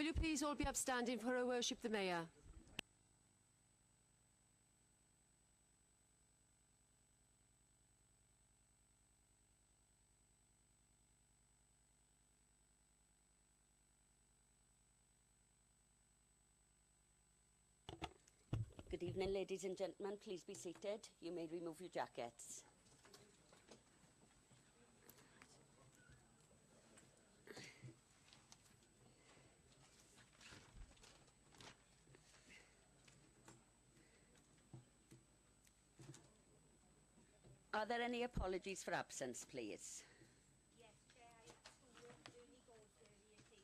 Will you please all be upstanding for Her Worship the Mayor? Good evening, ladies and gentlemen. Please be seated. You may remove your jackets. Are there any apologies for absence, please? Yes, Chair, I have to early goals earlier, take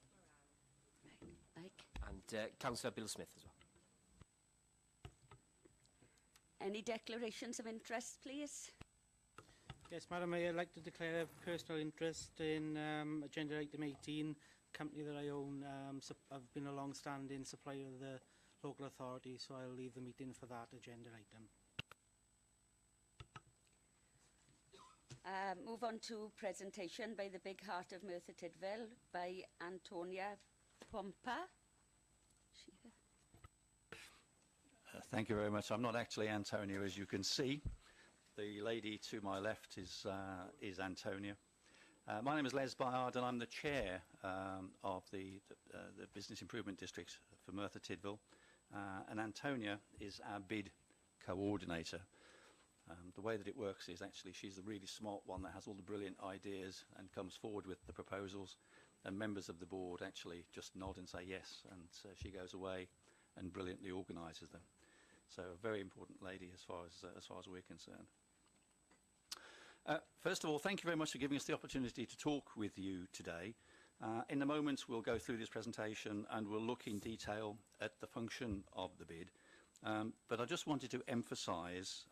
Moran. Mike? And Councillor Bill Smith as well. Any declarations of interest, please? Yes, Madam Mayor, I'd like to declare a personal interest in agenda item 18, company that I own. I've been a long-standing supplier of the local authority, so I'll leave the meeting for that agenda item. Move on to presentation by the Big Heart of Merthyr Tydfil by Antonia Pompa. Thank you very much. I'm not actually Antonia, as you can see. The lady to my left is Antonia. My name is Les Bayard, and I'm the chair of the Business Improvement District for Merthyr Tydfil. And Antonia is our bid coordinator. The way that it works is actually she's the really smart one that has all the brilliant ideas and comes forward with the proposals, and members of the board actually just nod and say yes, and she goes away and brilliantly organises them. So a very important lady as far as we're concerned. First of all, thank you very much for giving us the opportunity to talk with you today. In a moment we'll go through this presentation and we'll look in detail at the function of the bid. But I just wanted to emphasise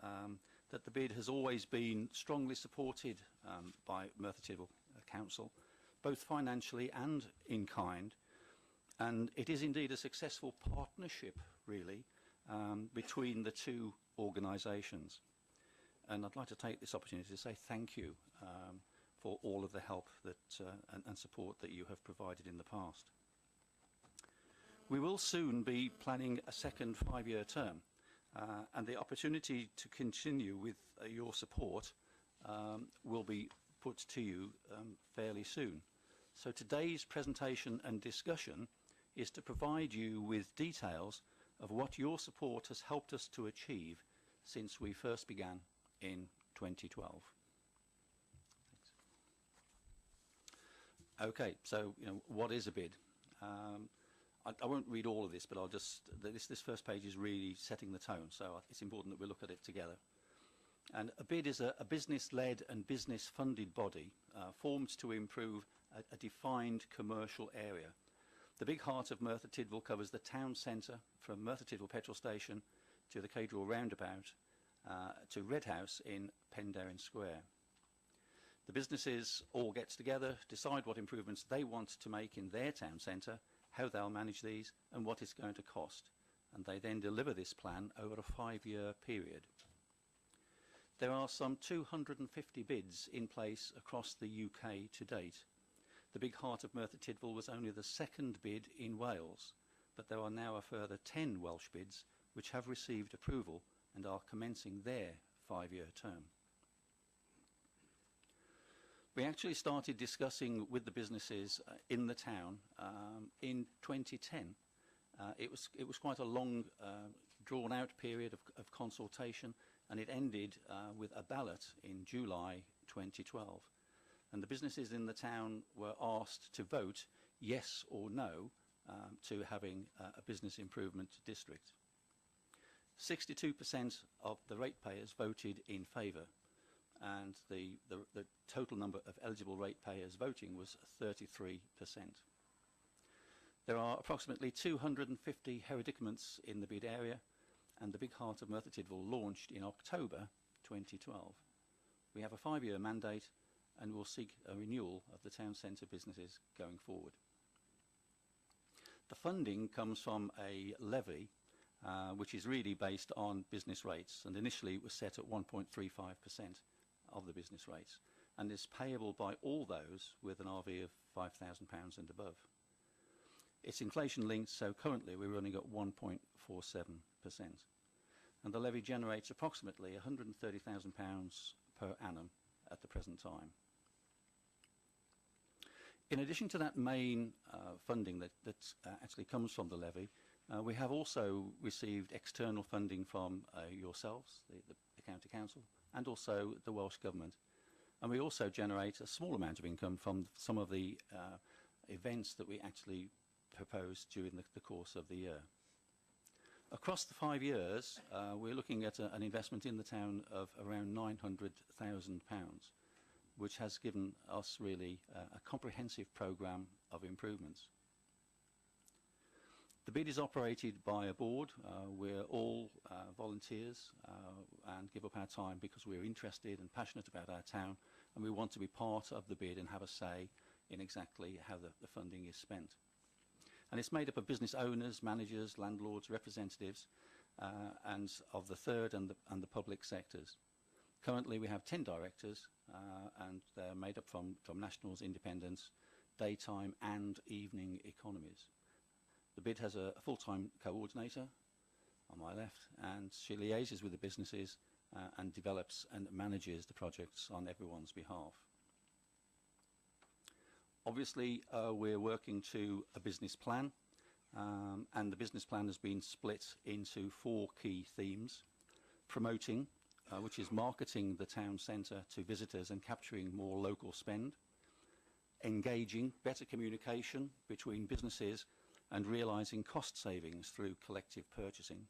that the bid has always been strongly supported by Merthyr Tydfil Council, both financially and in kind, and it is indeed a successful partnership, really, between the two organisations. And I'd like to take this opportunity to say thank you for all of the help that and support that you have provided in the past. We will soon be planning a second 5-year term, and the opportunity to continue with your support will be put to you fairly soon. So today's presentation and discussion is to provide you with details of what your support has helped us to achieve since we first began in 2012. Thanks. Okay, so what is a bid? I won't read all of this, but I'll just, this first page is really setting the tone, so it's important that we look at it together. And a bid is a business-led and business-funded body formed to improve a defined commercial area. The Big Heart of Merthyr Tydfil covers the town centre from Merthyr Tydfil petrol station to the Cathedral roundabout to Red House in Penderyn Square. The businesses all get together, decide what improvements they want to make in their town centre, how they'll manage these and what it's going to cost, and they then deliver this plan over a 5-year period. There are some 250 bids in place across the UK to date. The Big Heart of Merthyr Tydfil was only the second bid in Wales, but there are now a further 10 Welsh bids which have received approval and are commencing their 5-year term. We actually started discussing with the businesses in the town in 2010. It was quite a long, drawn-out period of consultation, and it ended with a ballot in July 2012. And the businesses in the town were asked to vote yes or no to having a business improvement district. 62% of the ratepayers voted in favour, and the total number of eligible ratepayers voting was 33%. There are approximately 250 heredicaments in the bid area, and the Big Heart of Merthyr Tydfil launched in October 2012. We have a 5-year mandate and will seek a renewal of the town centre businesses going forward. The funding comes from a levy which is really based on business rates, and initially it was set at 1.35% of the business rates and is payable by all those with an RV of £5,000 and above. It's inflation linked, so currently we're running at 1.47%. And the levy generates approximately £130,000 per annum at the present time. In addition to that main funding that actually comes from the levy, we have also received external funding from yourselves, the County Council, and also the Welsh Government. And we also generate a small amount of income from some of the events that we actually propose during the course of the year. Across the 5 years, we're looking at an investment in the town of around £900,000, which has given us really a comprehensive programme of improvements. The bid is operated by a board. We're all volunteers and give up our time because we're interested and passionate about our town, and we want to be part of the bid and have a say in exactly how the funding is spent. And it's made up of business owners, managers, landlords, representatives, and of the third and the public sectors. Currently we have 10 directors, and they're made up from nationals, independents, daytime and evening economies. The bid has a full-time coordinator on my left, and she liaises with the businesses and develops and manages the projects on everyone's behalf. Obviously, we're working to a business plan, and the business plan has been split into 4 key themes. Promoting, which is marketing the town centre to visitors and capturing more local spend. Engaging, better communication between businesses and realising cost savings through collective purchasing.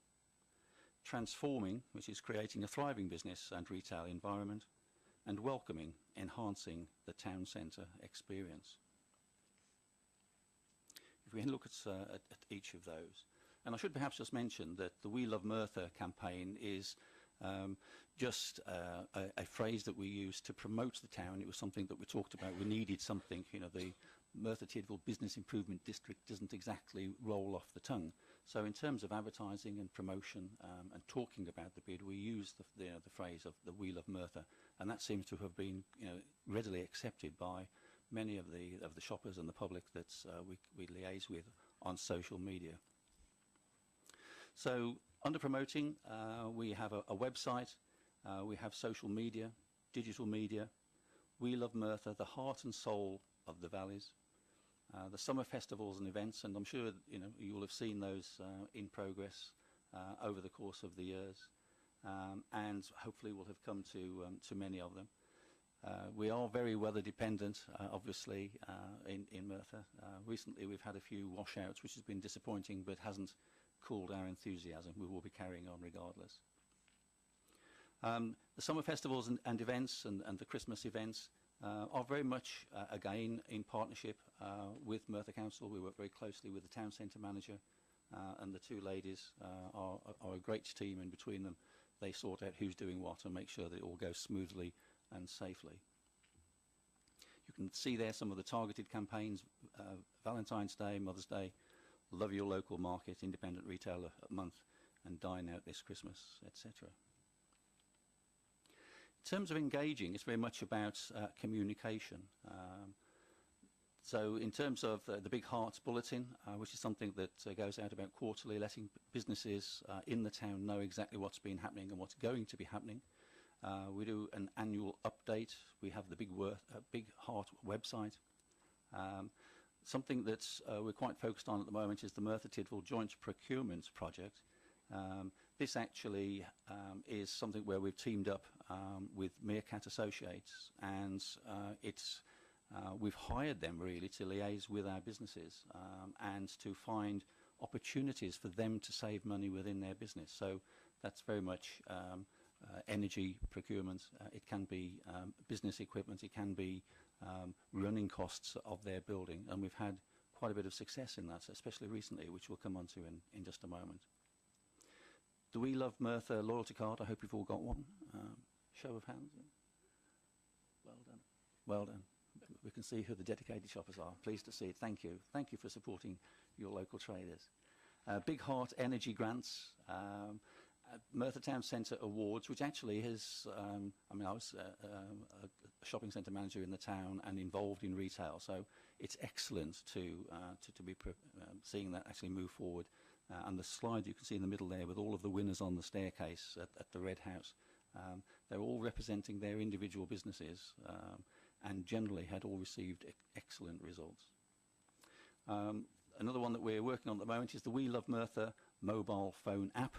Transforming, which is creating a thriving business and retail environment. And welcoming, enhancing the town centre experience. If we look at each of those, and I should perhaps just mention that the We Love Merthyr campaign is just a phrase that we use to promote the town. It was something that we talked about. We needed something, you know, the Merthyr Tydfil Business Improvement District doesn't exactly roll off the tongue. So in terms of advertising and promotion and talking about the bid, we use the phrase of the We Love Merthyr, and that seems to have been, you know, readily accepted by many of the shoppers and the public that we liaise with on social media. So under promoting, we have a website, we have social media, digital media. We Love Merthyr, the heart and soul of the valleys. The summer festivals and events, and I'm sure you know you will have seen those in progress over the course of the years, and hopefully will have come to many of them. We are very weather dependent, obviously, in Merthyr. Recently we've had a few washouts, which has been disappointing, but hasn't cooled our enthusiasm. We will be carrying on regardless. The summer festivals and events and the Christmas events are very much, again, in partnership with Merthyr Council. We work very closely with the town centre manager, and the 2 ladies are a great team, and between them they sort out who's doing what and make sure that it all goes smoothly and safely. You can see there some of the targeted campaigns: Valentine's Day, Mother's Day, Love Your Local Market, Independent Retailer Month, and Dine Out This Christmas, etc. In terms of engaging, it's very much about communication. So in terms of the Big Hearts Bulletin, which is something that goes out about quarterly, letting businesses in the town know exactly what's been happening and what's going to be happening. We do an annual update. We have the Big Heart website. Something that we're quite focused on at the moment is the Merthyr Tydfil Joint Procurement Project. This actually is something where we've teamed up with Meerkat Associates, and we've hired them really to liaise with our businesses and to find opportunities for them to save money within their business. So that's very much energy procurement. It can be business equipment. It can be running costs of their building, and we've had quite a bit of success in that, especially recently, which we'll come on to in just a moment. The We Love Merthyr loyalty card, I hope you've all got one. Show of hands. Well done. Well done. We can see who the dedicated shoppers are. Pleased to see it. Thank you. Thank you for supporting your local traders. Big Heart Energy Grants, Merthyr Town Centre Awards, which actually has, I was a shopping centre manager in the town and involved in retail, so it's excellent to be seeing that actually move forward. And the slide you can see in the middle there with all of the winners on the staircase at the Red House, they're all representing their individual businesses and generally had all received excellent results. Another one that we're working on at the moment is the We Love Merthyr mobile phone app,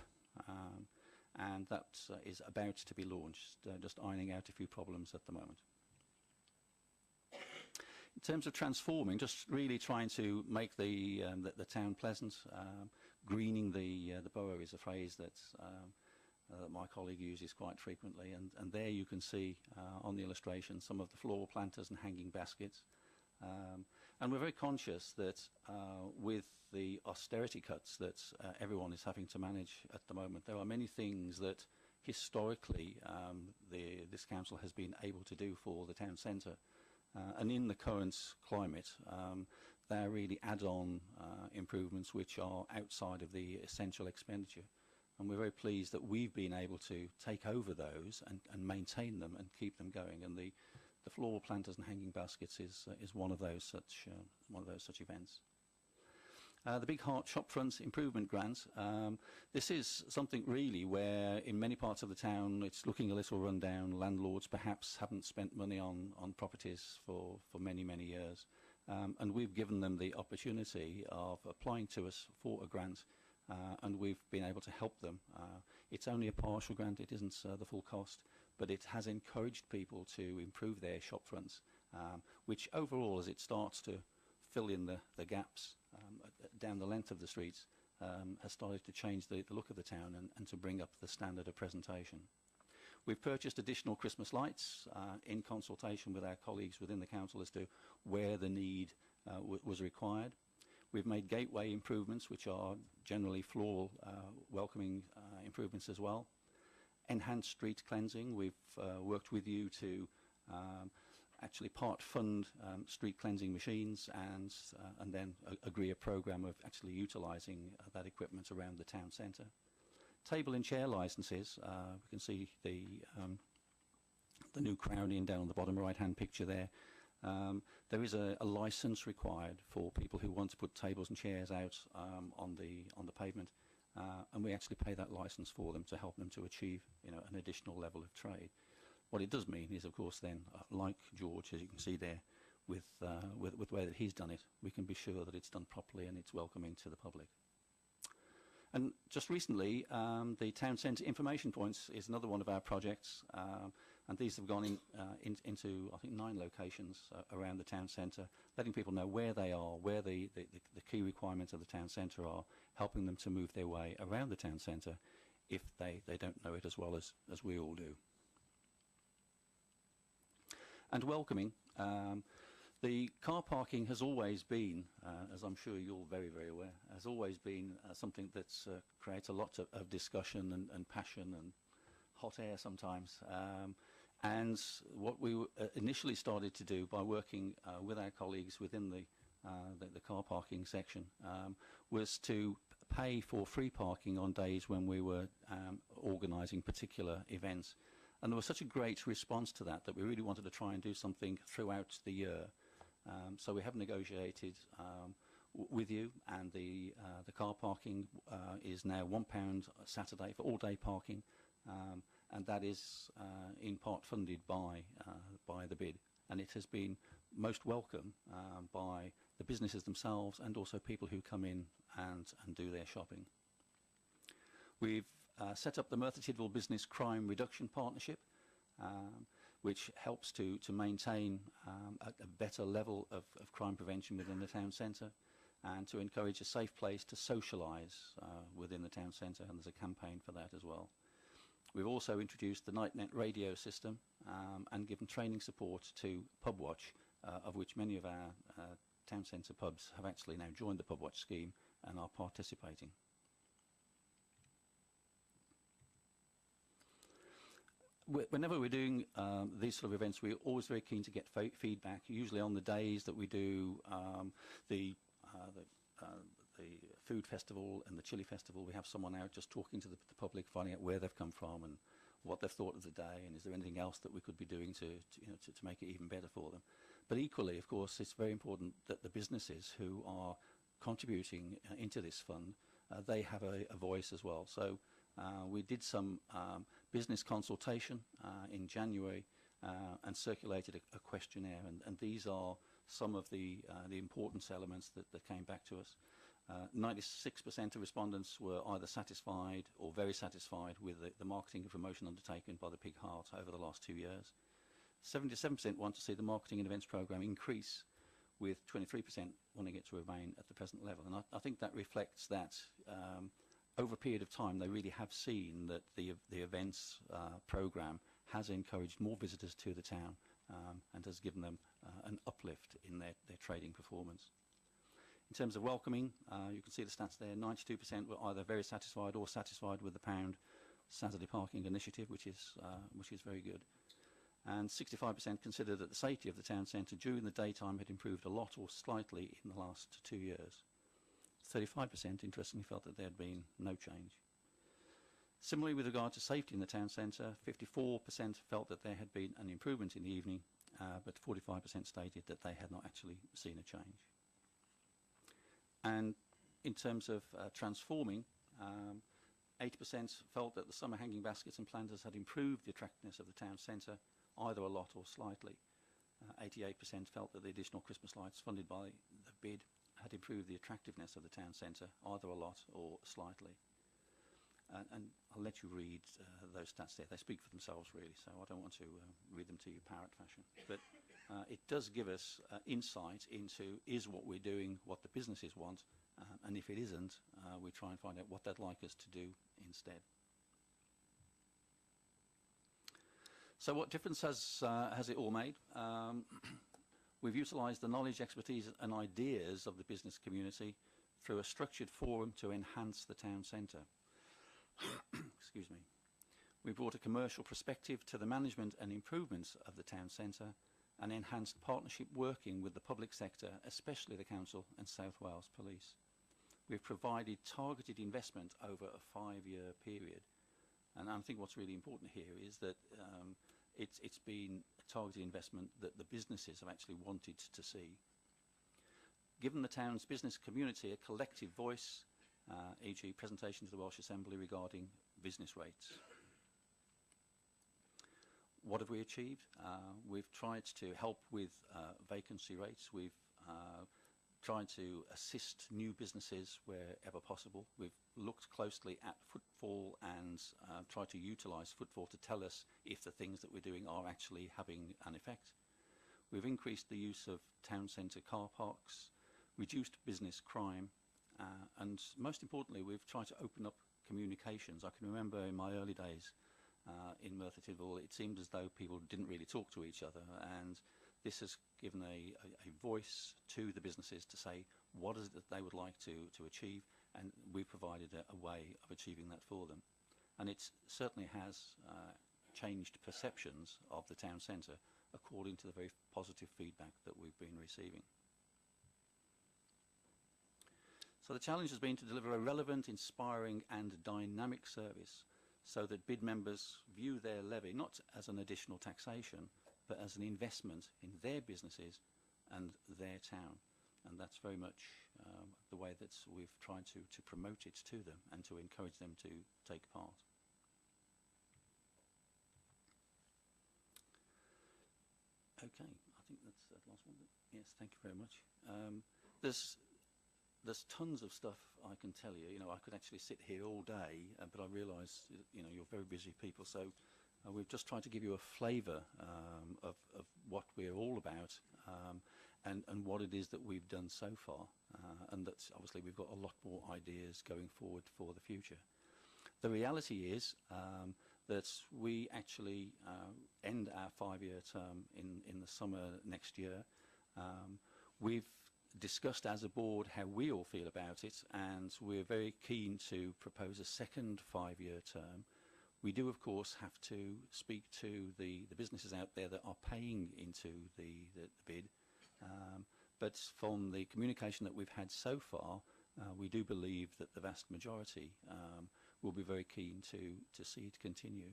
and that is about to be launched, just ironing out a few problems at the moment. In terms of transforming, just really trying to make the town pleasant. Greening the borough is a phrase that my colleague uses quite frequently, and there you can see on the illustration some of the floor planters and hanging baskets. And we're very conscious that with the austerity cuts that everyone is having to manage at the moment, there are many things that historically this council has been able to do for the town centre. And in the current climate, they're really add-on improvements which are outside of the essential expenditure. And we're very pleased that we've been able to take over those and maintain them and keep them going. And the floor planters and hanging baskets is one of those such events. The Big Heart Shopfront Improvement Grant. This is something really where in many parts of the town it's looking a little run down. Landlords perhaps haven't spent money on properties for many, many years. And we've given them the opportunity of applying to us for a grant, and we've been able to help them. It's only a partial grant, it isn't the full cost, but it has encouraged people to improve their shop fronts, which overall, as it starts to fill in the gaps down the length of the streets, has started to change the look of the town and to bring up the standard of presentation. We've purchased additional Christmas lights in consultation with our colleagues within the council as to where the need was required. We've made gateway improvements, which are generally floral welcoming improvements as well. Enhanced street cleansing. We've worked with you to actually part fund street cleansing machines and then agree a programme of actually utilising that equipment around the town centre. Table and chair licences. We can see the new crowning down on the bottom right-hand picture there. There is a licence required for people who want to put tables and chairs out on the pavement, and we actually pay that licence for them to help them to achieve, an additional level of trade. What it does mean is, of course, then, like George, as you can see there, with the way that he's done it, we can be sure that it's done properly and it's welcoming to the public. And just recently, the town centre information points is another one of our projects, and these have gone into, I think, 9 locations around the town centre, letting people know where they are, where the key requirements of the town centre are, helping them to move their way around the town centre if they don't know it as well as we all do. And welcoming. The car parking has always been, as I'm sure you're very, very aware, has always been something that creates a lot of discussion and passion and hot air sometimes. And what we initially started to do by working with our colleagues within the car parking section was to pay for free parking on days when we were organising particular events. And there was such a great response to that we really wanted to try and do something throughout the year. So we have negotiated with you, and the car parking is now £1 Saturday for all-day parking, and that is in part funded by the bid. And it has been most welcome by the businesses themselves and also people who come in and do their shopping. We've set up the Merthyr Tydfil Business Crime Reduction Partnership, which helps to maintain a better level of crime prevention within the town centre and to encourage a safe place to socialise within the town centre, and there's a campaign for that as well. We've also introduced the NightNet radio system and given training support to Pub Watch, of which many of our town centre pubs have actually now joined the Pub Watch scheme and are participating. Whenever we're doing these sort of events, we're always very keen to get feedback. Usually on the days that we do the food festival and the chili festival, we have someone out just talking to the public, finding out where they've come from and what they've thought of the day, and is there anything else that we could be doing to make it even better for them. But equally, of course, it's very important that the businesses who are contributing into this fund, they have a voice as well. So we did some business consultation in January and circulated a questionnaire, and these are some of the importance elements that came back to us. 96% of respondents were either satisfied or very satisfied with the marketing and promotion undertaken by the Pig Heart over the last 2 years. 77% want to see the marketing and events programme increase, with 23% wanting it to remain at the present level. And I think that reflects that over a period of time they really have seen that the events programme has encouraged more visitors to the town and has given them an uplift in their trading performance. In terms of welcoming, you can see the stats there. 92% were either very satisfied or satisfied with the pound Saturday parking initiative, which is very good. And 65% considered that the safety of the town centre during the daytime had improved a lot or slightly in the last 2 years. 35% interestingly felt that there had been no change. Similarly, with regard to safety in the town centre, 54% felt that there had been an improvement in the evening, but 45% stated that they had not actually seen a change. And in terms of transforming, 80% felt that the summer hanging baskets and planters had improved the attractiveness of the town centre, either a lot or slightly. 88% felt that the additional Christmas lights funded by the bid had improved the attractiveness of the town centre, either a lot or slightly. And I'll let you read those stats there. They speak for themselves, really, so I don't want to read them to you parrot fashion. But it does give us insight into, is what we're doing what the businesses want, and if it isn't, we try and find out what they'd like us to do instead. So what difference has it all made? We've utilised the knowledge, expertise and ideas of the business community through a structured forum to enhance the town centre. Excuse me. We brought a commercial perspective to the management and improvements of the town centre and enhanced partnership working with the public sector, especially the council and South Wales Police. We've provided targeted investment over a 5-year period. And I think what's really important here is that it's been a targeted investment that the businesses have actually wanted to see. Given the town's business community a collective voice, e.g. presentation to the Welsh Assembly regarding business rates. What have we achieved? We've tried to help with vacancy rates. We've tried to assist new businesses wherever possible. We've looked closely at footfall and tried to utilise footfall to tell us if the things that we're doing are actually having an effect. We've increased the use of town centre car parks, reduced business crime, and most importantly, we've tried to open up communications. I can remember in my early days in Merthyr, it seemed as though people didn't really talk to each other, and this has given a voice to the businesses to say what is it that they would like to achieve, and we've provided a way of achieving that for them. And it certainly has changed perceptions of the town centre according to the very positive feedback that we've been receiving. So the challenge has been to deliver a relevant, inspiring and dynamic service so that bid members view their levy not as an additional taxation but as an investment in their businesses and their town. And that's very much the way that we've tried to promote it to them and to encourage them to take part. Okay, I think that's the last one. Yes, thank you very much. There's tons of stuff I can tell you. You know, I could actually sit here all day, but I realise, you know, you're very busy people. So we've just tried to give you a flavour of what we're all about and what it is that we've done so far. And that's obviously we've got a lot more ideas going forward for the future. The reality is that we actually end our 5-year term in the summer next year. We've discussed as a board how we all feel about it, and we're very keen to propose a second 5-year term. We do, of course, have to speak to the businesses out there that are paying into the bid, but from the communication that we've had so far, we do believe that the vast majority will be very keen to see it continue.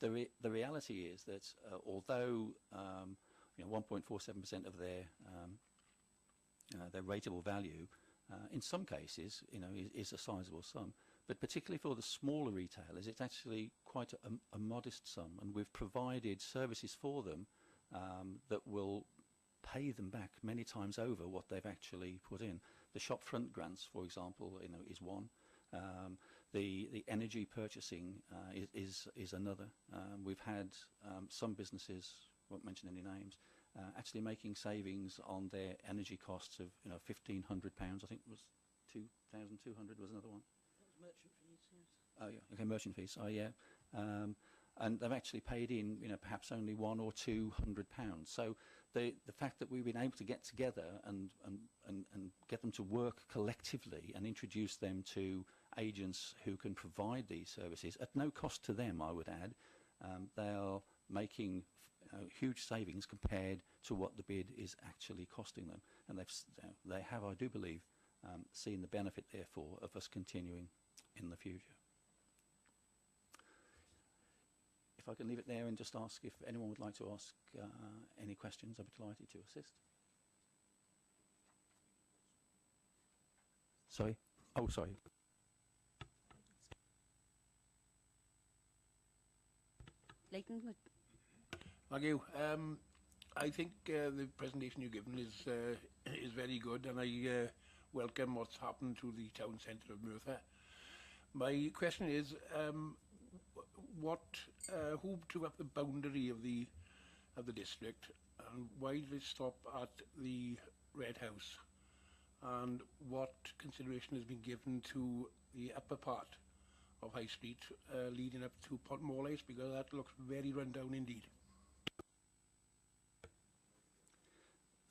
The reality is that although 1.47% of their rateable value, in some cases, is a sizable sum. But particularly for the smaller retailers, it's actually quite a modest sum, and we've provided services for them that will pay them back many times over what they've actually put in. The shop front grants, for example, is one. The energy purchasing is another. We've had some businesses, won't mention any names, actually making savings on their energy costs of £1,500. I think it was 2,200 was another one. Merchant fees, yes. Oh yeah, okay, merchant fees. Oh yeah, and they've actually paid in, perhaps only £100 or £200. So the fact that we've been able to get together and get them to work collectively and introduce them to agents who can provide these services at no cost to them, I would add, they are making huge savings compared to what the bid is actually costing them, and they have, I do believe, seen the benefit, therefore, of us continuing in the future. If I can leave it there and just ask if anyone would like to ask any questions, I'd be delighted to assist. Sorry? Oh, sorry. Leighton, Thank you. I think the presentation you've given is very good, and I welcome what's happened to the town centre of Merthyr. My question is, who took up the boundary of the district, and why did it stop at the Red House? And what consideration has been given to the upper part of High Street leading up to Pont Morlace, because that looks very run down indeed.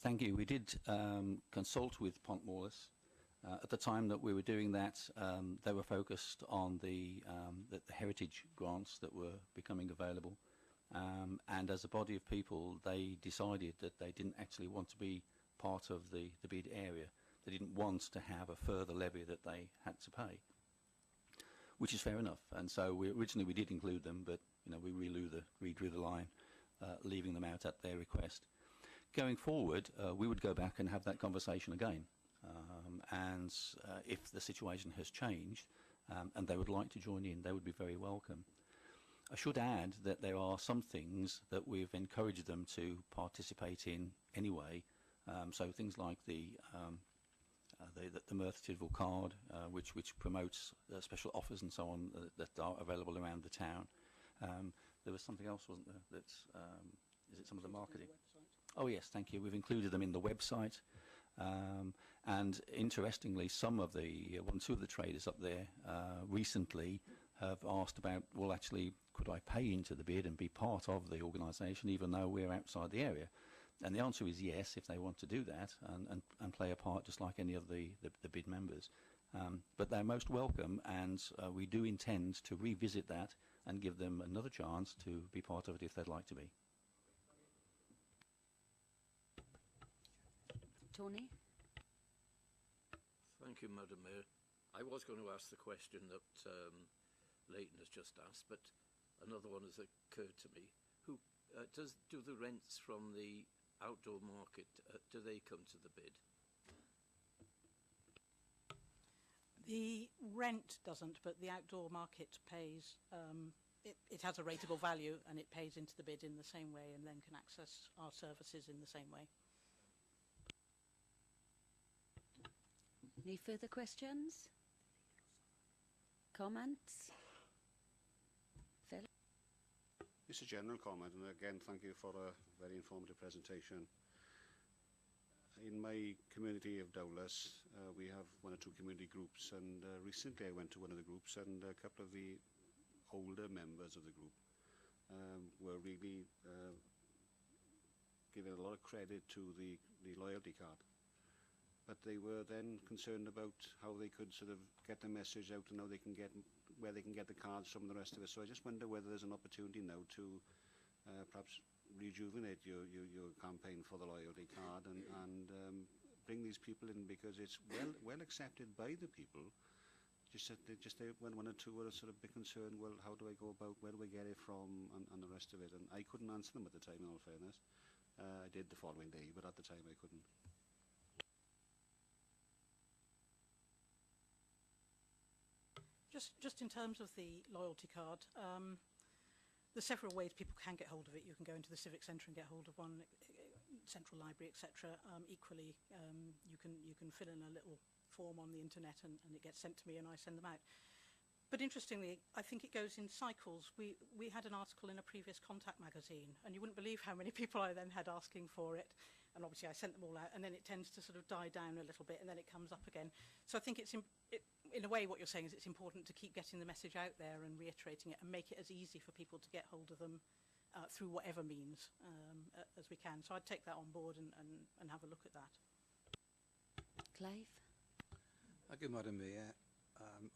Thank you. We did consult with Pont Morlace. At the time that we were doing that, they were focused on the heritage grants that were becoming available. And as a body of people, they decided that they didn't actually want to be part of the bid area. They didn't want to have a further levy that they had to pay, which is fair enough. And so originally we did include them, but we redrew the line, leaving them out at their request. Going forward, we would go back and have that conversation again. And if the situation has changed and they would like to join in, they would be very welcome. I should add that there are some things that we've encouraged them to participate in anyway. So things like the Merthyr card, which promotes special offers and so on that are available around the town. There was something else, wasn't there? That's is it some of the marketing? Oh yes, thank you. We've included them in the website. And interestingly, some of the two of the traders up there recently have asked about, well, actually, could I pay into the bid and be part of the organisation, even though we're outside the area? And the answer is yes, if they want to do that and play a part just like any of the bid members. But they're most welcome, and we do intend to revisit that and give them another chance to be part of it if they'd like to be. Tony? Thank you, Madam Mayor. I was going to ask the question that Leighton has just asked, but another one has occurred to me. Who do the rents from the outdoor market, do they come to the bid? The rent doesn't, but the outdoor market pays. It has a rateable value, and it pays into the bid in the same way, and then can access our services in the same way. Any further questions? Comments? Phil? Just a general comment, and again, thank you for a very informative presentation. In my community of Dowlais, we have one or two community groups, and recently I went to one of the groups, and a couple of the older members of the group were really giving a lot of credit to the loyalty card. But they were then concerned about how they could sort of get the message out and how they can get, where they can get the cards from and the rest of it. So I just wonder whether there's an opportunity now to perhaps rejuvenate your campaign for the loyalty card and bring these people in, because it's well accepted by the people. Just when one or two were sort of a bit concerned, well, how do I go about, where do I get it from, and the rest of it. And I couldn't answer them at the time, in all fairness. I did the following day, but at the time I couldn't. Just in terms of the loyalty card, there's several ways people can get hold of it. You can go into the Civic Centre and get hold of one, Central Library, etc. Equally, you can fill in a little form on the internet and it gets sent to me and I send them out. But interestingly, I think it goes in cycles. We had an article in a previous Contact magazine, and you wouldn't believe how many people I then had asking for it. And obviously I sent them all out, and then it tends to sort of die down a little bit, and then it comes up again. So I think it's, in a way, what you're saying is it's important to keep getting the message out there and reiterating it and make it as easy for people to get hold of them through whatever means as we can. So I'd take that on board and have a look at that. Clive? Thank you, Madam Mayor.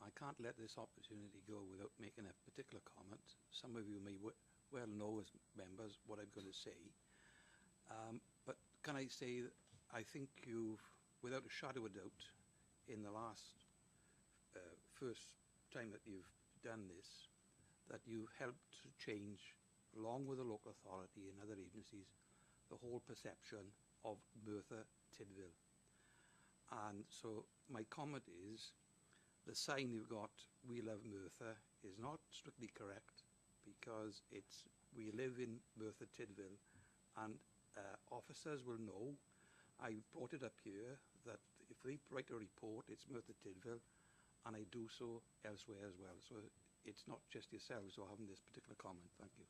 I can't let this opportunity go without making a particular comment. Some of you may well know as members what I'm going to say. But can I say that I think you've, without a shadow of doubt, in the last first time that you've done this, that you've helped to change, along with the local authority and other agencies, the whole perception of Merthyr Tydfil. And so my comment is, the sign you've got, "We Love Merthyr," is not strictly correct, because it's, we live in Merthyr Tydfil, and officers will know. I brought it up here that if they write a report, it's Merthyr Tydfil, and I do so elsewhere as well. So it's not just yourselves who are having this particular comment. Thank you.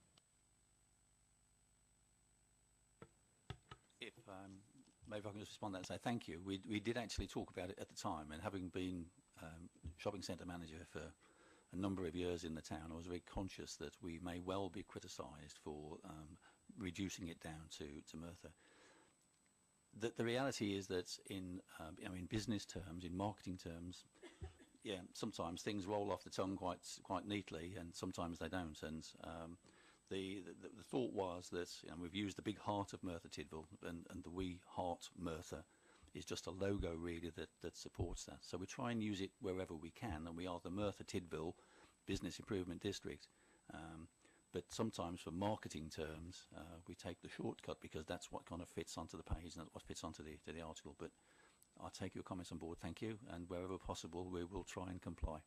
If maybe I can just respond to that and say thank you. We did actually talk about it at the time, and having been shopping centre manager for a number of years in the town, I was very conscious that we may well be criticised for reducing it down to Merthyr. The reality is that in business terms, in marketing terms, yeah, sometimes things roll off the tongue quite neatly, and sometimes they don't. And the thought was that we've used the big heart of Merthyr Tydfil, and the We Heart Merthyr is just a logo really that supports that. So we try and use it wherever we can, and we are the Merthyr Tydfil Business Improvement District. But sometimes for marketing terms, we take the shortcut because that's what kind of fits onto the page and that's what fits onto the article. But I'll take your comments on board, thank you, and wherever possible we will try and comply.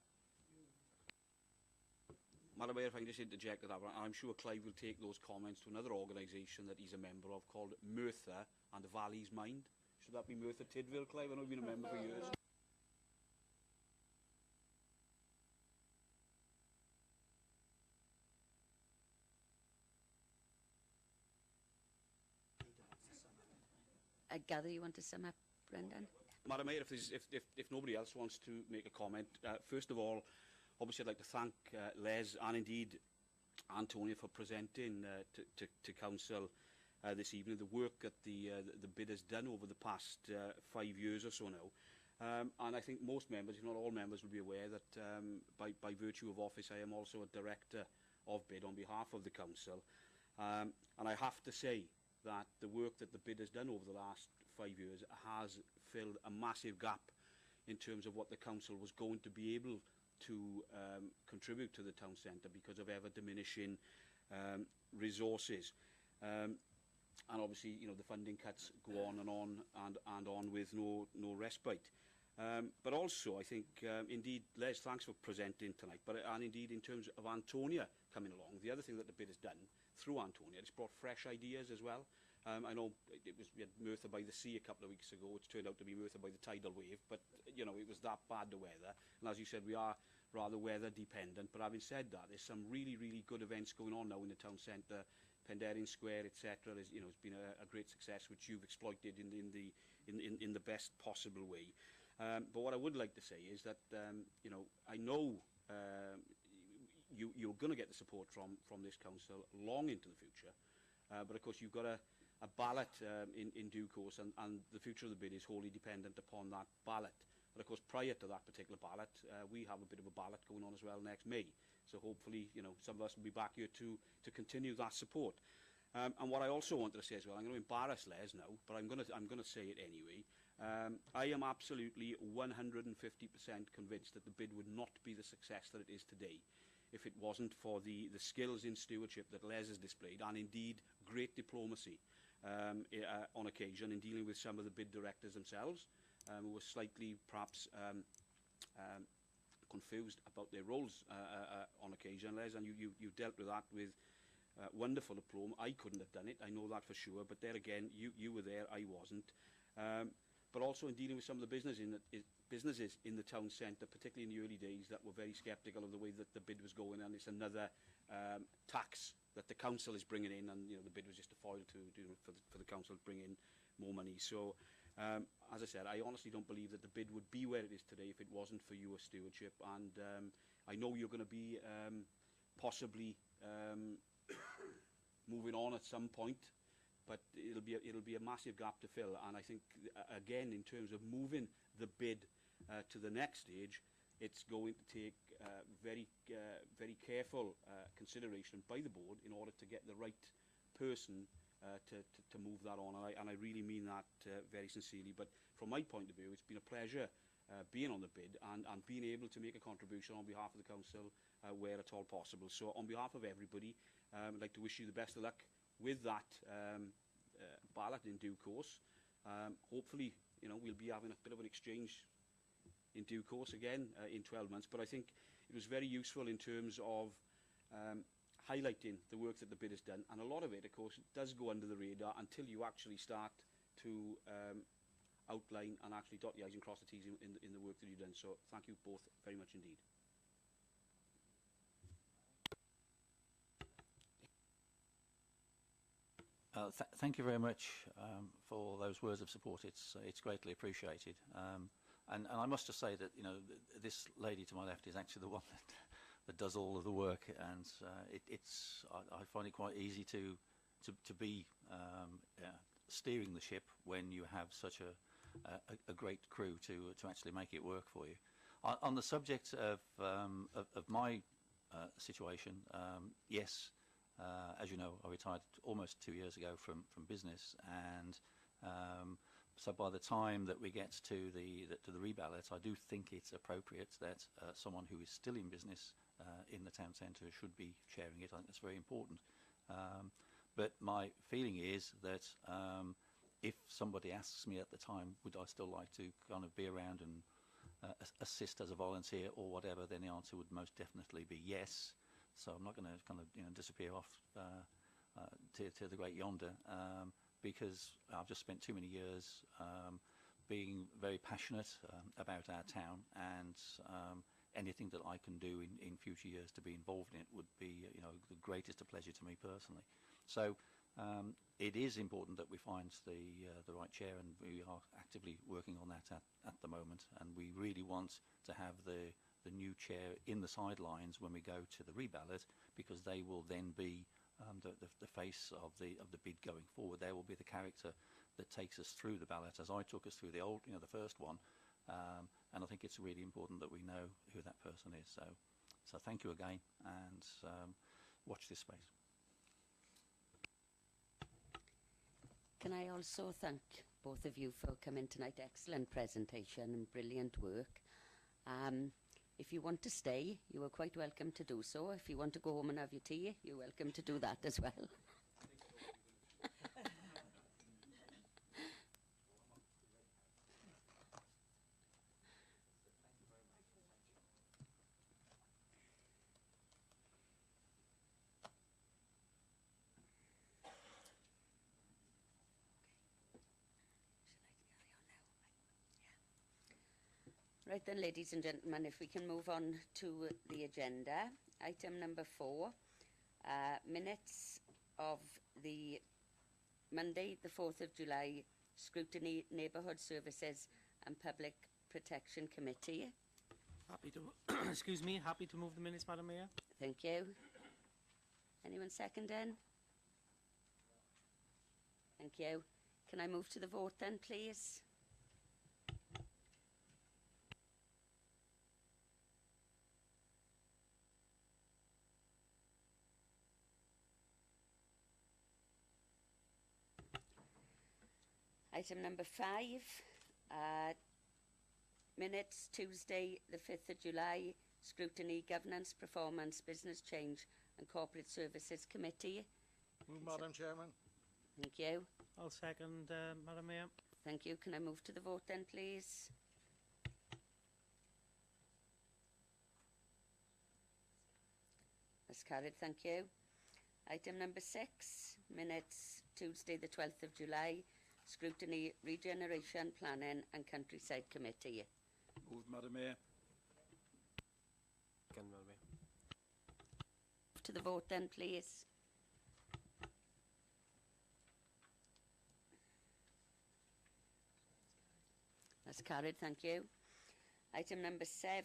Madam Mayor, if I can just interject at that, I'm sure Clive will take those comments to another organisation that he's a member of called Merthyr and the Valley's Mind. Should that be Merthyr Tydfil, Clive? I know you've been a member for years. I gather you want to sum up, Brendan? Madam Mayor, if nobody else wants to make a comment, first of all, obviously I'd like to thank Les and indeed Antonia for presenting to Council this evening the work that the bid has done over the past 5 years or so now. And I think most members, if not all members, will be aware that by virtue of office I am also a director of bid on behalf of the Council. And I have to say that the work that the bid has done over the last 5 years has filled a massive gap in terms of what the Council was going to be able to contribute to the town centre because of ever diminishing resources. And obviously, the funding cuts go on and on with no respite. But also, I think, indeed, Les, thanks for presenting tonight, and indeed in terms of Antonia coming along, the other thing that the bid has done through Antonia, it's brought fresh ideas as well. I know we had Merthyr by the Sea a couple of weeks ago. It's turned out to be Merthyr by the tidal wave, but it was that bad, the weather. And as you said, we are rather weather dependent. But having said that, there's some really good events going on now in the town centre. Penderyn Square, etc. It's been a great success, which you've exploited in the best possible way. But what I would like to say is that I know you're going to get the support from this council long into the future. But of course you've got a ballot in due course, and the future of the bid is wholly dependent upon that ballot. But of course prior to that particular ballot, we have a bit of a ballot going on as well next May. So hopefully, some of us will be back here to continue that support. And what I also wanted to say as well, I'm going to embarrass Les now, but I'm going to say it anyway. I am absolutely 150% convinced that the bid would not be the success that it is today if it wasn't for the skills in stewardship that Les has displayed, and indeed great diplomacy. on occasion in dealing with some of the bid directors themselves, who were slightly perhaps confused about their roles on occasion, Les, and you dealt with that with wonderful aplomb. I couldn't have done it, I know that for sure, but there again, you were there, I wasn't. But also in dealing with some of the businesses in the town centre, particularly in the early days, that were very sceptical of the way that the bid was going, and it's another tax that the council is bringing in, and the bid was just a foil for the council to bring in more money. So, as I said, I honestly don't believe that the bid would be where it is today if it wasn't for your stewardship, and I know you're going to be possibly moving on at some point, but it'll be a massive gap to fill. And I think again, in terms of moving the bid to the next stage, it's going to take very careful consideration by the board in order to get the right person to move that on. And I really mean that very sincerely. But from my point of view, it's been a pleasure being on the bid and being able to make a contribution on behalf of the council where at all possible. So on behalf of everybody, I'd like to wish you the best of luck with that ballot in due course. Hopefully, we'll be having a bit of an exchange in due course again in 12 months. But I think it was very useful in terms of highlighting the work that the bid has done. And a lot of it, of course, does go under the radar until you actually start to outline and actually dot the I's and cross the T's in the work that you've done. So thank you both very much indeed. Thank you very much for those words of support. It's greatly appreciated. And I must just say that this lady to my left is actually the one that does all of the work, and I find it quite easy to be steering the ship when you have such a great crew to actually make it work for you. On the subject of my situation, yes. As you know, I retired almost 2 years ago from business, and so by the time that we get to the reballot, I do think it's appropriate that someone who is still in business in the town centre should be chairing it. I think that's very important. But my feeling is that if somebody asks me at the time, would I still like to kind of be around and assist as a volunteer or whatever, then the answer would most definitely be yes. So I'm not going to kind of disappear off to the great yonder, because I've just spent too many years being very passionate about our town, and anything that I can do in future years to be involved in it would be the greatest of pleasure to me personally. So it is important that we find the right chair, and we are actively working on that at the moment, and we really want to have the new chair in the sidelines when we go to the reballot, because they will then be the face of the bid going forward. They will be the character that takes us through the ballot, as I took us through the first one. And I think it's really important that we know who that person is. So thank you again, and watch this space. Can I also thank both of you for coming tonight? Excellent presentation and brilliant work. If you want to stay, you are quite welcome to do so. If you want to go home and have your tea, you're welcome to do that as well. Right then, ladies and gentlemen, if we can move on to the agenda. Item number 4, minutes of the Monday, the 4th of July, Scrutiny, Neighbourhood Services and Public Protection Committee. Happy to, excuse me, happy to move the minutes, Madam Mayor. Thank you. Anyone seconding? Thank you. Can I move to the vote then, please? Item number 5, minutes, Tuesday, the 5th of July, Scrutiny, Governance, Performance, Business Change and Corporate Services Committee. Move, Madam Chairman. Thank you. I'll second, Madam Mayor. Thank you. Can I move to the vote then, please? That's carried, thank you. Item number 6, minutes Tuesday the 12th of July, Scrutiny, Regeneration, Planning and Countryside Committee. Moved, Madam Mayor. Second, Madam Mayor. To the vote then, please. That's carried, thank you. Item number 7,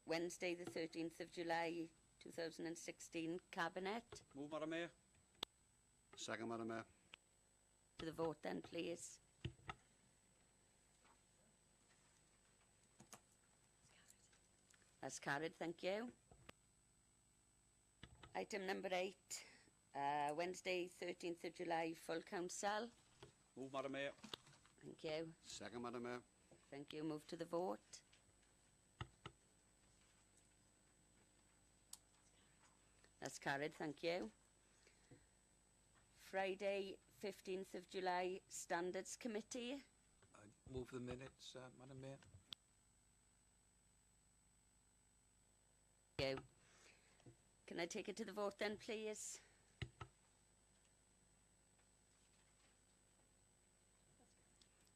Wednesday the 13th of July 2016, Cabinet. Move, Madam Mayor. Second, Madam Mayor. To the vote then, please. That's carried, thank you. Item number 8, Wednesday 13th of July, full council. Move, Madam Mayor. Thank you. Second, Madam Mayor. Thank you. Move to the vote. That's carried, thank you. Friday 15th of July, Standards Committee. I move the minutes, Madam Mayor. Thank you. Can I take it to the vote then, please?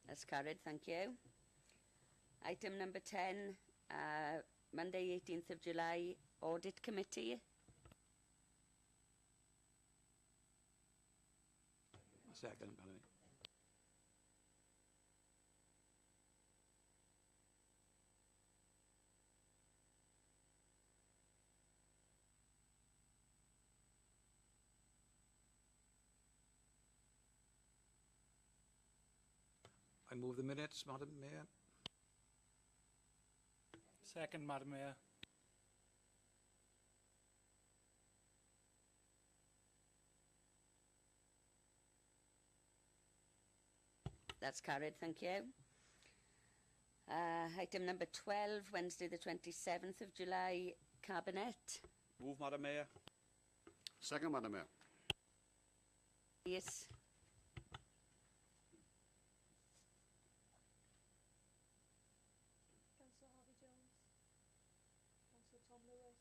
That's carried, thank you. Item number 10, Monday 18th of July, Audit Committee. Second, Madam Mayor. I move the minutes, Madam Mayor. Second, Madam Mayor. That's carried, thank you. Item number 12, Wednesday the 27th of July, Cabinet. Move, Madam Mayor. Second, Madam Mayor. Yes. Councillor Harvey-Jones. Councillor Tom Lewis.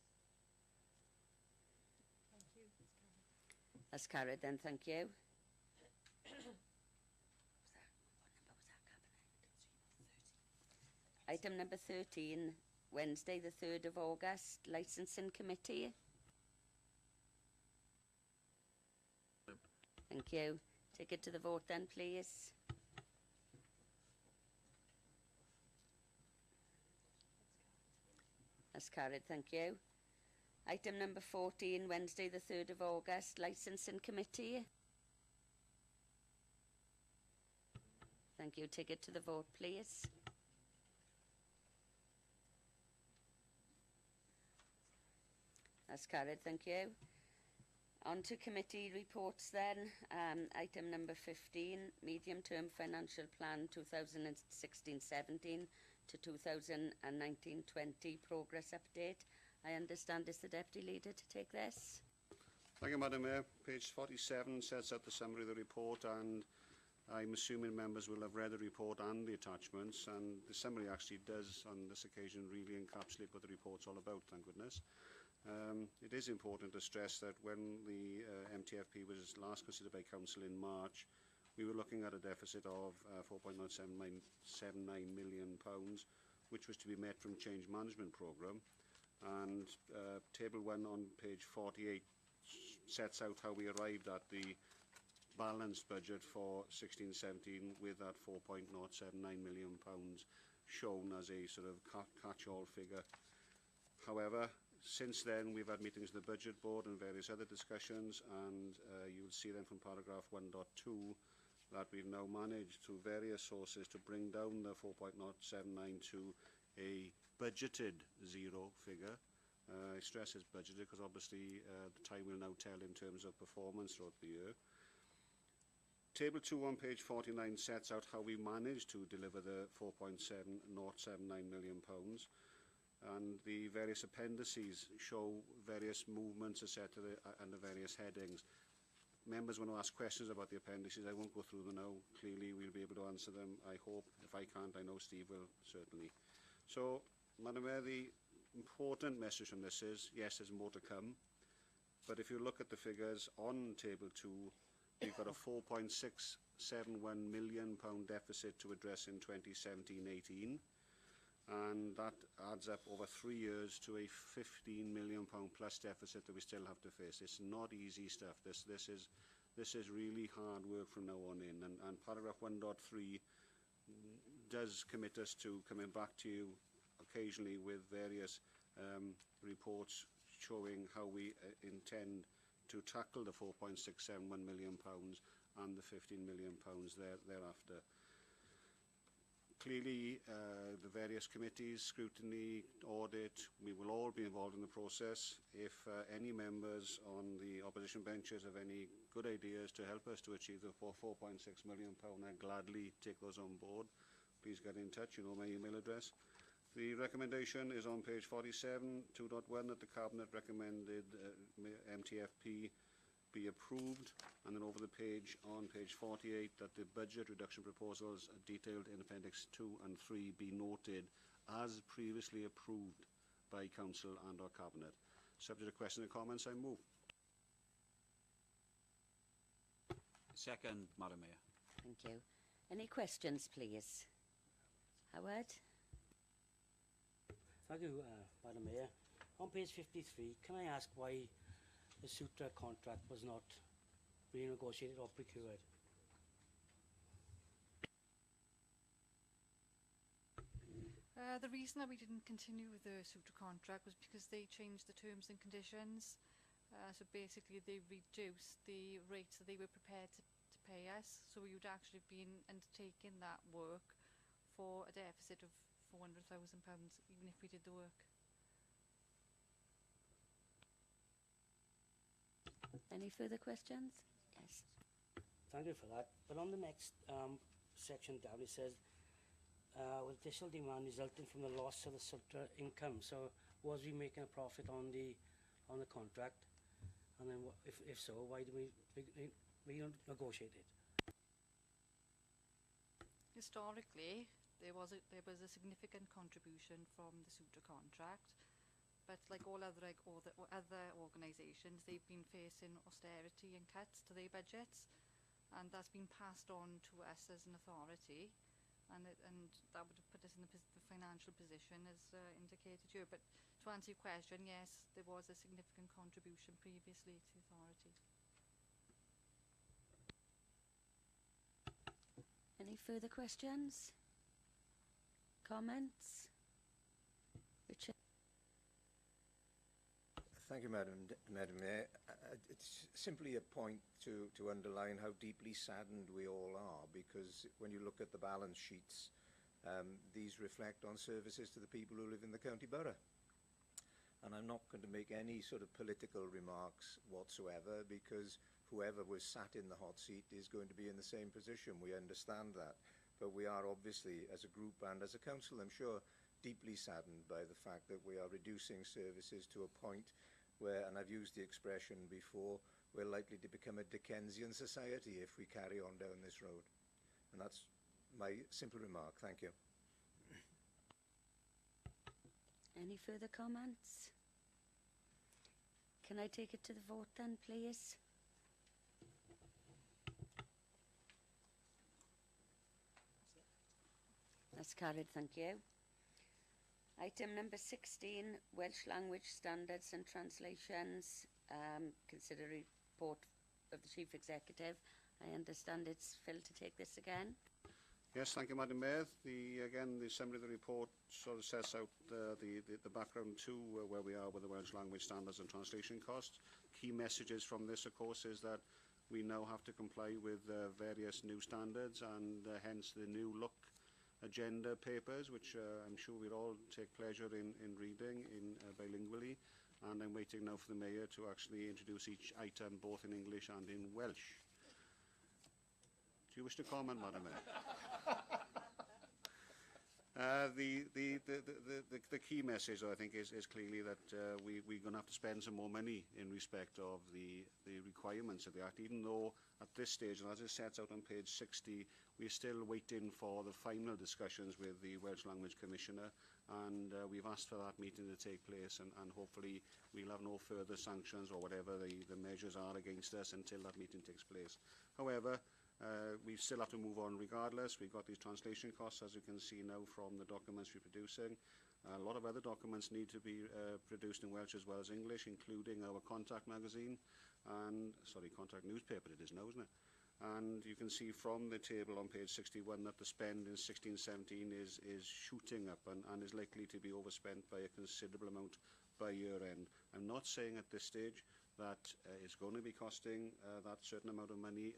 Thank you. That's carried then, thank you. Item number 13, Wednesday the 3rd of August, Licensing Committee. Thank you. Take it to the vote then, please. That's carried, thank you. Item number 14, Wednesday the 3rd of August, Licensing Committee. Thank you. Take it to the vote, please. That's carried, thank you. On to committee reports then. Item number 15, Medium-Term Financial Plan 2016-17 to 2019-20 Progress Update. I understand it's the Deputy Leader to take this. Thank you, Madam Mayor. Page 47 sets out the summary of the report, and I'm assuming members will have read the report and the attachments, and the summary actually does, on this occasion, really encapsulate what the report's all about, thank goodness. It is important to stress that when the MTFP was last considered by Council in March, we were looking at a deficit of £4.79 million, which was to be met from Change Management Programme. And Table 1 on page 48 sets out how we arrived at the balanced budget for 16-17 with that £4.079 million shown as a sort of catch-all figure. However, since then we've had meetings with the Budget Board and various other discussions, and you'll see then from paragraph 1.2 that we've now managed through various sources to bring down the 4.079 to a budgeted zero figure. I stress it's budgeted because obviously the time will now tell in terms of performance throughout the year. Table 2 on page 49 sets out how we managed to deliver the £4.079 million, and the various appendices show various movements etc. under various headings. members want to ask questions about the appendices, I won't go through them now. Clearly, we'll be able to answer them, I hope. If I can't, I know Steve will, certainly. So, Madam Mayor, the important message from this is, yes, there's more to come. But if you look at the figures on Table 2, we've got a £4.671 million deficit to address in 2017-18. And that adds up over 3 years to a £15 million plus deficit that we still have to face. It's not easy stuff. This is really hard work from now on in. And paragraph 1.3 does commit us to coming back to you occasionally with various reports showing how we intend to tackle the £4.671 million and the £15 million thereafter. Clearly, the various committees, scrutiny, audit, we will all be involved in the process. If any members on the opposition benches have any good ideas to help us to achieve the £4.6 million, I'd gladly take those on board. Please get in touch, you know my email address. The recommendation is on page 47, 2.1, that the Cabinet recommended MTFP be approved, and then over the page on page 48 that the budget reduction proposals detailed in Appendix 2 and 3 be noted as previously approved by Council and our Cabinet. Subject to question and comments, I move. Second, Madam Mayor. Thank you. Any questions, please? Howard? Thank you, Madam Mayor. On page 53, can I ask why the Sutra contract was not renegotiated or procured? The reason that we didn't continue with the Sutra contract was because they changed the terms and conditions. So basically they reduced the rates that they were prepared to pay us. So we would actually have been undertaking that work for a deficit of £400,000 even if we did the work. Any further questions? Yes. Thank you for that. But on the next section down, it says, with additional demand resulting from the loss of the Sutra income. So was we making a profit on the contract? And then if so, why do we renegotiate it? Historically, there was a significant contribution from the Sutra contract. But like all other organisations, they've been facing austerity and cuts to their budgets, and that's been passed on to us as an authority, and that would have put us in the financial position as indicated here. But to answer your question, yes, there was a significant contribution previously to the authority. Any further questions? Comments? Richard? Thank you, Madam Mayor. It's simply a point to underline how deeply saddened we all are, because when you look at the balance sheets, these reflect on services to the people who live in the county borough. And I'm not going to make any sort of political remarks whatsoever, because whoever was sat in the hot seat is going to be in the same position. We understand that. But we are obviously, as a group and as a council, I'm sure, deeply saddened by the fact that we are reducing services to a point where, and I've used the expression before, we're likely to become a Dickensian society if we carry on down this road. And that's my simple remark. Thank you. Any further comments? Can I take it to the vote then, please? That's carried, thank you. Item number 16, Welsh Language Standards and Translations. Consider report of the Chief Executive. I understand it's Phil to take this again. Yes, thank you, Madam Mayor. Again, the summary of the report sort of sets out the background to where we are with the Welsh Language Standards and Translation costs. Key messages from this, of course, is that we now have to comply with various new standards, and hence the new look agenda papers, which I'm sure we'll all take pleasure in reading bilingually, and I'm waiting now for the Mayor to actually introduce each item both in English and in Welsh. Do you wish to comment, Madam Mayor? The key message, I think, is clearly that we're going to have to spend some more money in respect of the requirements of the Act, even though at this stage, and as it sets out on page 60, we're still waiting for the final discussions with the Welsh Language Commissioner, and we've asked for that meeting to take place, and hopefully we'll have no further sanctions or whatever the measures are against us until that meeting takes place. However, we still have to move on regardless. We've got these translation costs, as you can see now from the documents we're producing. A lot of other documents need to be produced in Welsh as well as English, including our contact magazine, and, sorry, contact newspaper it is now, isn't it? And you can see from the table on page 61 that the spend in 16-17 is shooting up and is likely to be overspent by a considerable amount by year end. I'm not saying at this stage that it's going to be costing that certain amount of money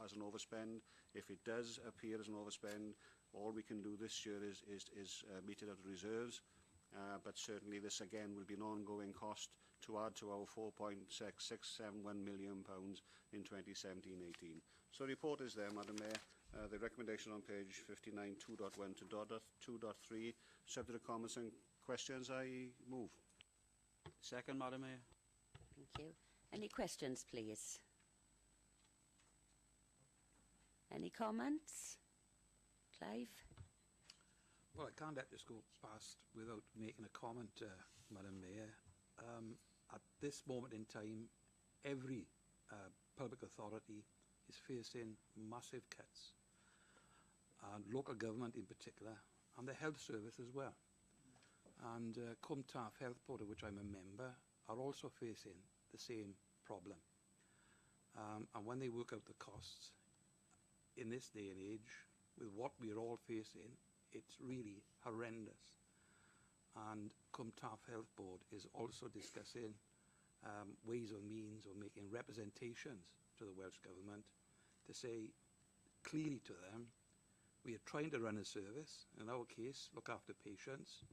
as an overspend. If it does appear as an overspend, all we can do this year is meet it out of reserves. But certainly this again will be an ongoing cost to add to our £4.671 million in 2017-18. So the report is there, Madam Mayor. The recommendation on page 59, 2.1 to 2.3, subject to comments and questions, I move. Second, Madam Mayor. Thank you. Any questions, please? Any comments? Clive? Well, I can't let this go past without making a comment, Madam Mayor. At this moment in time, every public authority is facing massive cuts, and local government in particular, and the health service as well. And Tydfil Health Board, of which I'm a member, are also facing the same problem. And when they work out the costs, in this day and age, with what we're all facing, it's really horrendous. And Tydfil Health Board is also discussing ways or means of making representations to the Welsh Government to say clearly to them, we are trying to run a service, in our case, look after patients,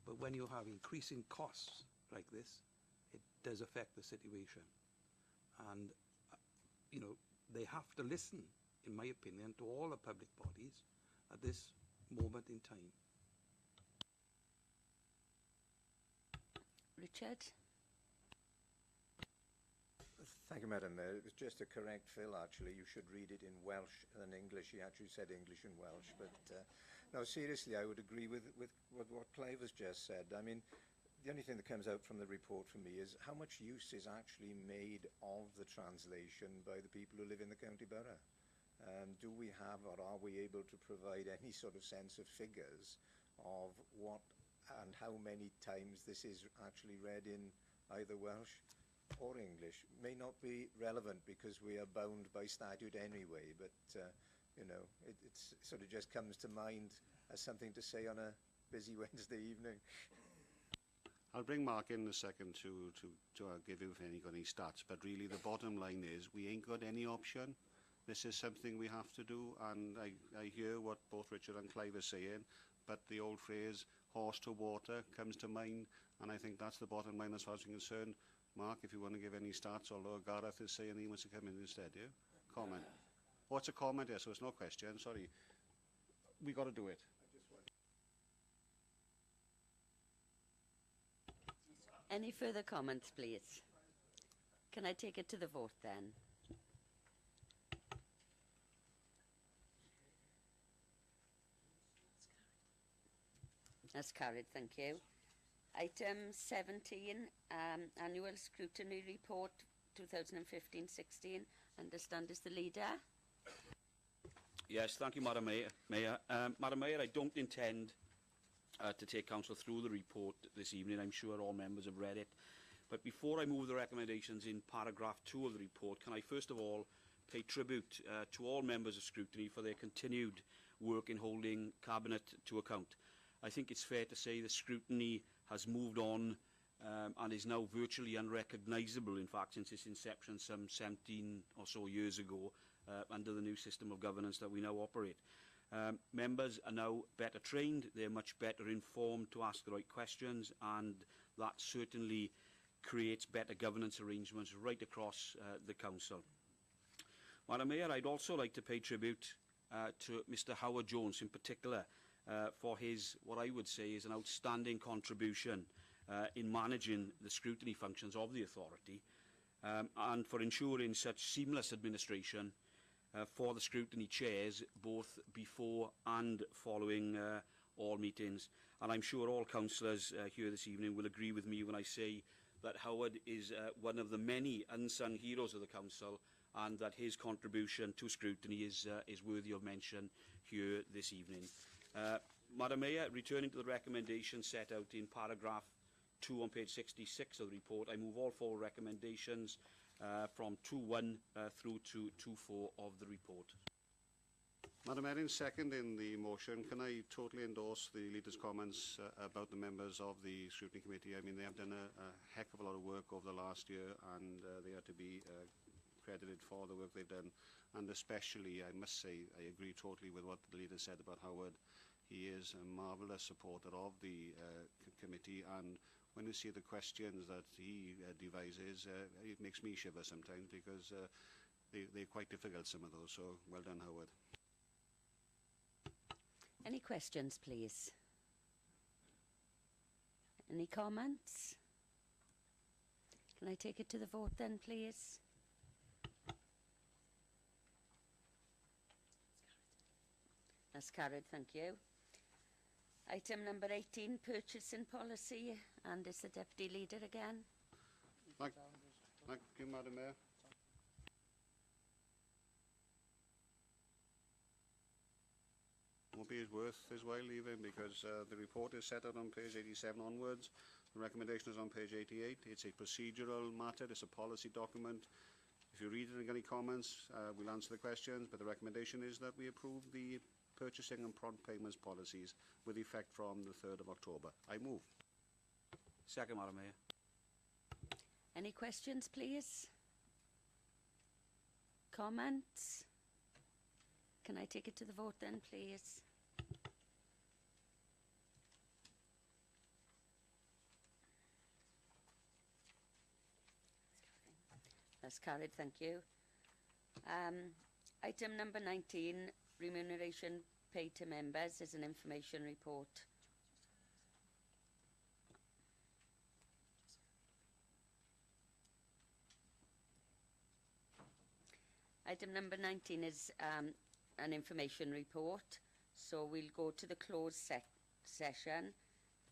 but when you have increasing costs like this, it does affect the situation. And, you know, they have to listen, in my opinion, to all the public bodies at this moment in time. Richard? Thank you, Madam Mayor. It was just to correct Phil, actually. You should read it in Welsh than English. He actually said English and Welsh. But no, seriously, I would agree with what Clive has just said. I mean, the only thing that comes out from the report for me is how much use is actually made of the translation by the people who live in the county borough. Do we have, or are we able to provide any sort of sense of figures of what and how many times this is actually read in either Welsh or English? May not be relevant because we are bound by statute anyway, but you know, it's sort of just comes to mind as something to say on a busy Wednesday evening. I'll bring Mark in a second to give you if any got any stats, but really the bottom line is we ain't got any option. This is something we have to do, and I hear what both Richard and Clive are saying, but the old phrase, horse to water, comes to mind, and I think that's the bottom line as far as I'm concerned. Mark, if you want to give any stats, although Gareth is saying he wants to come in instead, yeah? Comment. Oh, it's a comment, yeah, so it's no question, sorry. We got to do it. Any further comments, please? Can I take it to the vote then? That's carried, thank you. Item 17, Annual Scrutiny Report 2015-16. Understand is the leader. Yes, thank you, Madam Mayor. Madam Mayor, I don't intend to take Council through the report this evening. I'm sure all members have read it. But before I move the recommendations in paragraph 2 of the report, can I first of all pay tribute to all members of Scrutiny for their continued work in holding Cabinet to account. I think it's fair to say that Scrutiny has moved on and is now virtually unrecognisable, in fact, since its inception some 17 or so years ago under the new system of governance that we now operate. Members are now better trained, they're much better informed to ask the right questions, and that certainly creates better governance arrangements right across the Council. Madam Mayor, I'd also like to pay tribute to Mr Howard Jones in particular for his, what I would say is an outstanding contribution in managing the scrutiny functions of the authority, and for ensuring such seamless administration for the scrutiny chairs, both before and following all meetings. And I'm sure all councillors here this evening will agree with me when I say that Howard is one of the many unsung heroes of the council, and that his contribution to scrutiny is worthy of mention here this evening. Madam Mayor, returning to the recommendation set out in paragraph 2 on page 66 of the report, I move all 4 recommendations from 2.1 through to 2.4 of the report. Madam Mayor, in seconding the motion, can I totally endorse the leader's comments about the members of the Scrutiny Committee? I mean, they have done a heck of a lot of work over the last year, and they are to be credited for the work they've done. And especially, I must say, I agree totally with what the leader said about Howard. He is a marvellous supporter of the committee, and when you see the questions that he devises, it makes me shiver sometimes, because they're quite difficult, some of those. So well done, Howard. Any questions, please? Any comments? Can I take it to the vote then, please? That's carried, thank you. Item number 18, purchasing policy, and is the Deputy Leader again. Thank you, Madam Mayor. Won't be worth his while leaving, because the report is set out on page 87 onwards. The recommendation is on page 88. It's a procedural matter. It's a policy document. If you read it and get any comments, we'll answer the questions, but the recommendation is that we approve the purchasing and prompt payments policies with effect from the 3rd of October. I move. Second, Madam Mayor. Any questions, please? Comments? Can I take it to the vote then, please? That's carried, thank you. Item number 19, remuneration paid to members, is an information report. Item number 19 is an information report, so we'll go to the closed session.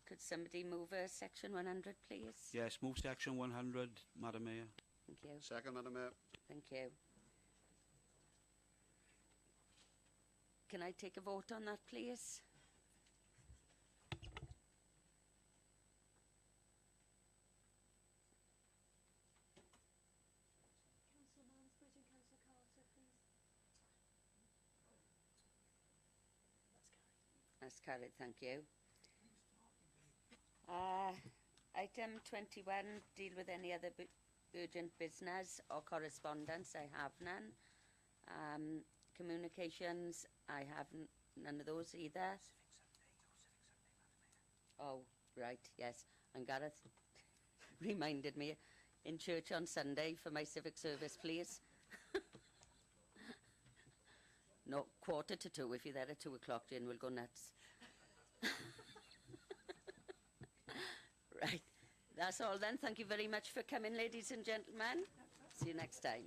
Could somebody move section 100, please? Yes, move section 100, Madam Mayor. Thank you. Second, Madam Mayor. Thank you. Can I take a vote on that, please? Councillor Mansbridge and Councillor Carter, please. That's carried, thank you. Item 21, deal with any other urgent business or correspondence. I have none. Communications, I have none of those either. Oh, right, yes. And Gareth reminded me, in church on Sunday for my civic service, please. No, 1:45. If you're there at 2 o'clock, Jane will go nuts. Right, that's all then. Thank you very much for coming, ladies and gentlemen. See you next time.